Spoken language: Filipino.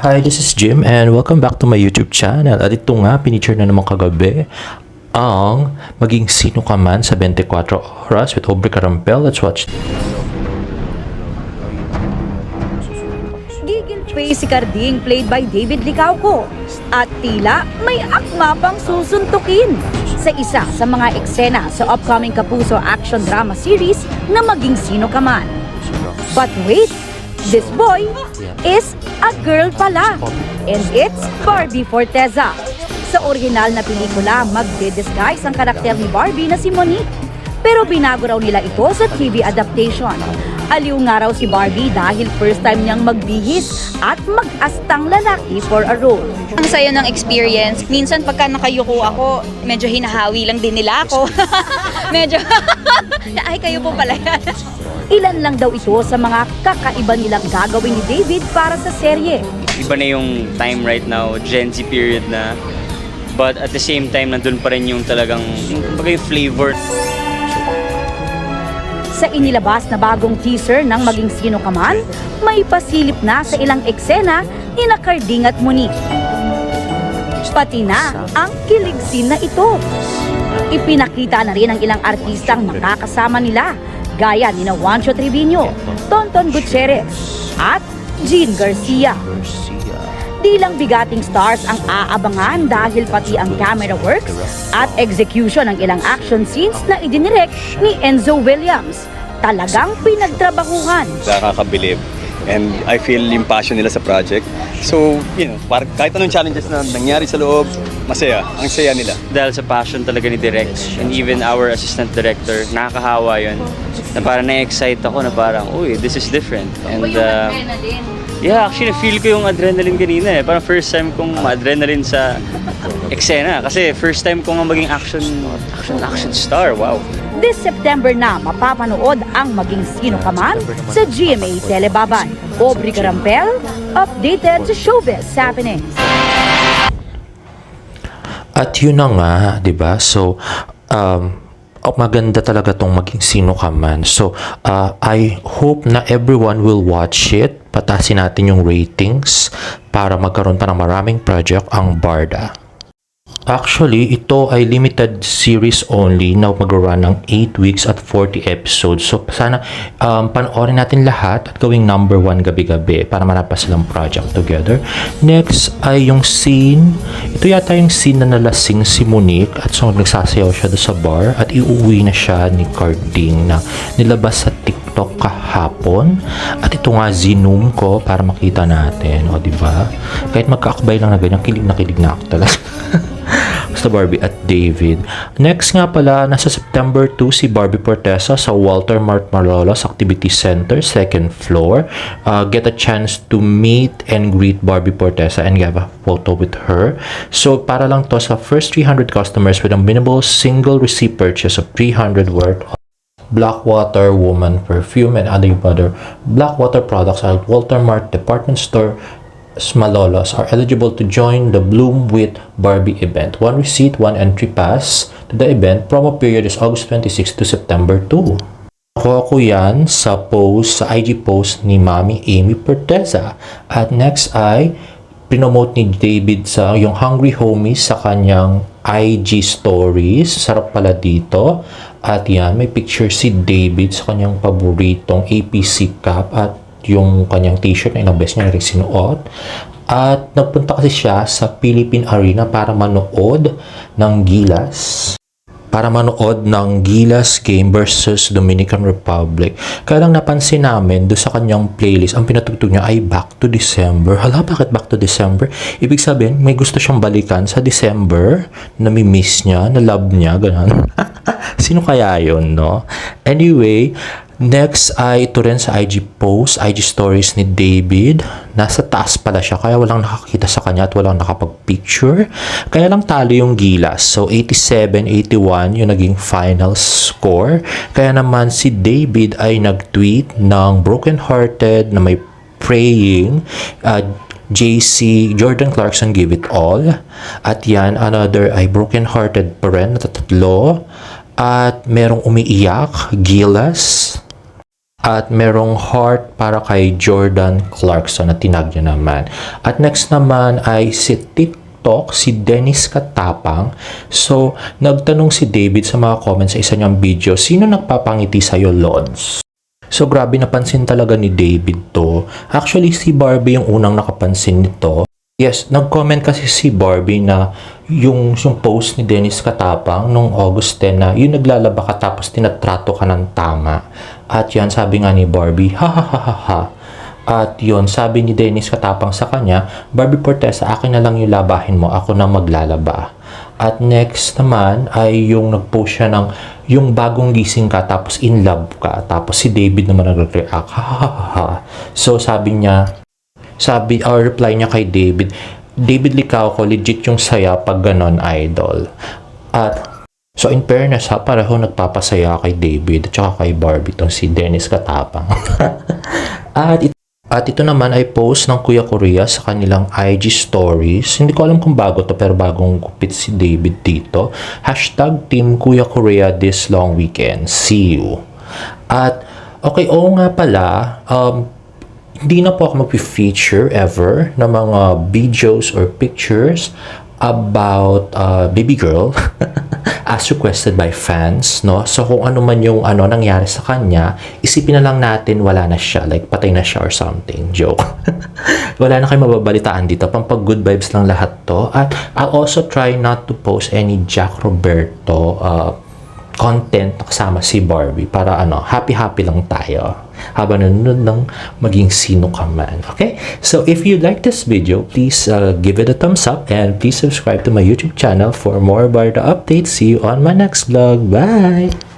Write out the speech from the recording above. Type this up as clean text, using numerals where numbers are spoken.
Hi, this is Jim and welcome back to my YouTube channel. At ito nga, pinicture na naman kagabi ang Maging Sino Ka Man sa 24 Oras with Aubrey Carampel. Let's watch. Gigil face si Carding played by David Licauco at tila may akma pang susuntukin sa isa sa mga eksena sa upcoming Kapuso action drama series na Maging Sino Ka Man. But wait, this boy is a girl pala, and it's Barbie Forteza. Sa original na pelikula, magde-disguise ang karakter ni Barbie na si Monique. Pero binago raw nila ito sa TV adaptation. Aliw nga raw si Barbie dahil first time niyang magbihis at mag-astang lalaki for a role. Ang saya ng experience. Minsan pagka nakayuko ako, medyo hinahawi lang din nila ako. Medyo, ay kayo po pala yan. Ilan lang daw ito sa mga kakaiba nilang gagawin ni David para sa serye. Iba na yung time right now, Gen Z period na. But at the same time, nandun pa rin yung talagang yung flavor. Sa inilabas na bagong teaser ng Maging Sino Ka Man, may pasilip na sa ilang eksena ni Carding at Monique. Pati na ang kilig scene na ito. Ipinakita na rin ang ilang artistang makakasama nila, gaya ni Juancho Trevino, Tonton Gutierrez, at Jean Garcia. Di lang bigating stars ang aabangan dahil pati ang camera works at execution ng ilang action scenes na idinirect ni Enzo Williams. Talagang pinagtrabahuhan. Nakakabilib. And I feel yung passion nila sa project. So, kahit anong challenges na nangyari sa loob, masaya. Ang saya nila. Dahil sa passion talaga ni Direk and even our assistant director, nakakahawa yun. Na parang na-excite ako na parang, uy, this is different. And yeah, actually feel ko yung adrenaline kanina eh. Parang first time kong ma-adrenaline sa eksena. Kasi first time kong maging action star. Wow. This September na mapapanood ang Maging Sino Ka Man sa GMA Telebaban. Aubrey Carampel, updated sa showbiz happenings. At yun na nga, 'di ba? So, maganda talaga tong Maging Sino Ka Man. So, I hope na everyone will watch it. Patasin natin yung ratings para magkaroon pa ng maraming project ang Barda. Actually, ito ay limited series only na mag-run ng 8 weeks at 40 episodes. So, sana panoorin natin lahat at gawing number 1 gabi-gabi para manapas silang project together. Next ay yung scene. Ito yata yung scene na nalasing si Monique at so nagsasayaw siya doon sa bar at iuwi na siya ni Carding na nilabas sa TikTok kahapon. At ito nga zinom ko para makita natin. O, diba? Kahit magkaakbay lang na ganyan, kilig na ako talaga. Basta Barbie at David. Next nga pala, nasa September 2 si Barbie Forteza sa Walter Mart Malolos Activity Center, second floor. Get a chance to meet and greet Barbie Forteza and have a photo with her. So, para lang to sa first 300 customers with a minimal single receipt purchase of 300 worth of Blackwater Woman perfume and other Blackwater products at Walter Mart Department Store Malolos are eligible to join the Bloom with Barbie event. One receipt, one entry pass to the event. Promo period is August 26 to September 2. Nakuha ko yan sa IG post ni Mami Amy Forteza. At next ay pinomote ni David sa yung Hungry Homies sa kanyang IG stories. Sarap pala dito. At yan, may picture si David sa kanyang paboritong APC cap at yung kanyang t-shirt na ilang beses niya rin sinuot. At nagpunta kasi siya sa Philippine Arena para manood ng Gilas. Game versus Dominican Republic. Kaya lang napansin namin doon sa kanyang playlist, ang pinatugtog niya ay Back to December. Hala, bakit Back to December? Ibig sabihin, may gusto siyang balikan sa December, nami-miss niya, na love niya, ganun. Sino kaya yun, no? Anyway, next ay ito rin sa IG post, IG stories ni David. Nasa taas pala siya, kaya walang nakakita sa kanya at walang nakapag-picture. Kaya lang talo yung Gilas. So, 87-81 yung naging final score. Kaya naman si David ay nag-tweet ng broken-hearted na may praying JC, Jordan Clarkson, Give It All. At yan, another ay broken-hearted pa rin, natatlo. At merong umiiyak, Gilas. At merong heart para kay Jordan Clarkson na tinag niya naman. At next naman ay si TikTok, si Dennis Katapang. So, nagtanong si David sa mga comments sa isa niyang video, sino nagpapangiti sa'yo, Lods? So, grabe napansin talaga ni David to. Actually, si Barbie yung unang nakapansin nito. Yes, nag-comment kasi si Barbie na yung post ni Dennis Katapang nung August 10 na yung naglalaba ka tapos tinatrato ka ng tama. At yan, sabi nga ni Barbie, ha ha ha ha ha. At yun, sabi ni Dennis Katapang sa kanya, Barbie Portesa, akin na lang yung labahin mo, ako na maglalaba. At next naman ay yung nag-post siya ng yung bagong gising ka tapos in love ka. Tapos si David naman nag-react, ha ha ha ha. So sabi niya, reply niya kay David, David Licao ko, legit yung saya pag ganon, idol. At, so in fairness ha, pareho nagpapasaya kay David at saka kay Barbie tong si Dennis Katapang. At ito naman ay post ng Kuya Korea sa kanilang IG stories. Hindi ko alam kung bago to pero bagong kupit si David dito. Hashtag Team Kuya Korea this long weekend. See you. At, okay, oo nga pala, hindi na po ako mag-feature ever ng mga videos or pictures about baby girl as requested by fans, no? So kung ano man yung nangyari sa kanya, isipin na lang natin wala na siya, like patay na siya or something. Joke. Wala na kayong mababalitaan dito. Pampag good vibes lang lahat to. At I'll also try not to post any Jack Roberto content kasama si Barbie para happy lang tayo habang nanonood ng maging sino ka man. Okay? So if you like this video, please give it a thumbs up and please subscribe to my YouTube channel for more Barda updates. See you on my next vlog. Bye!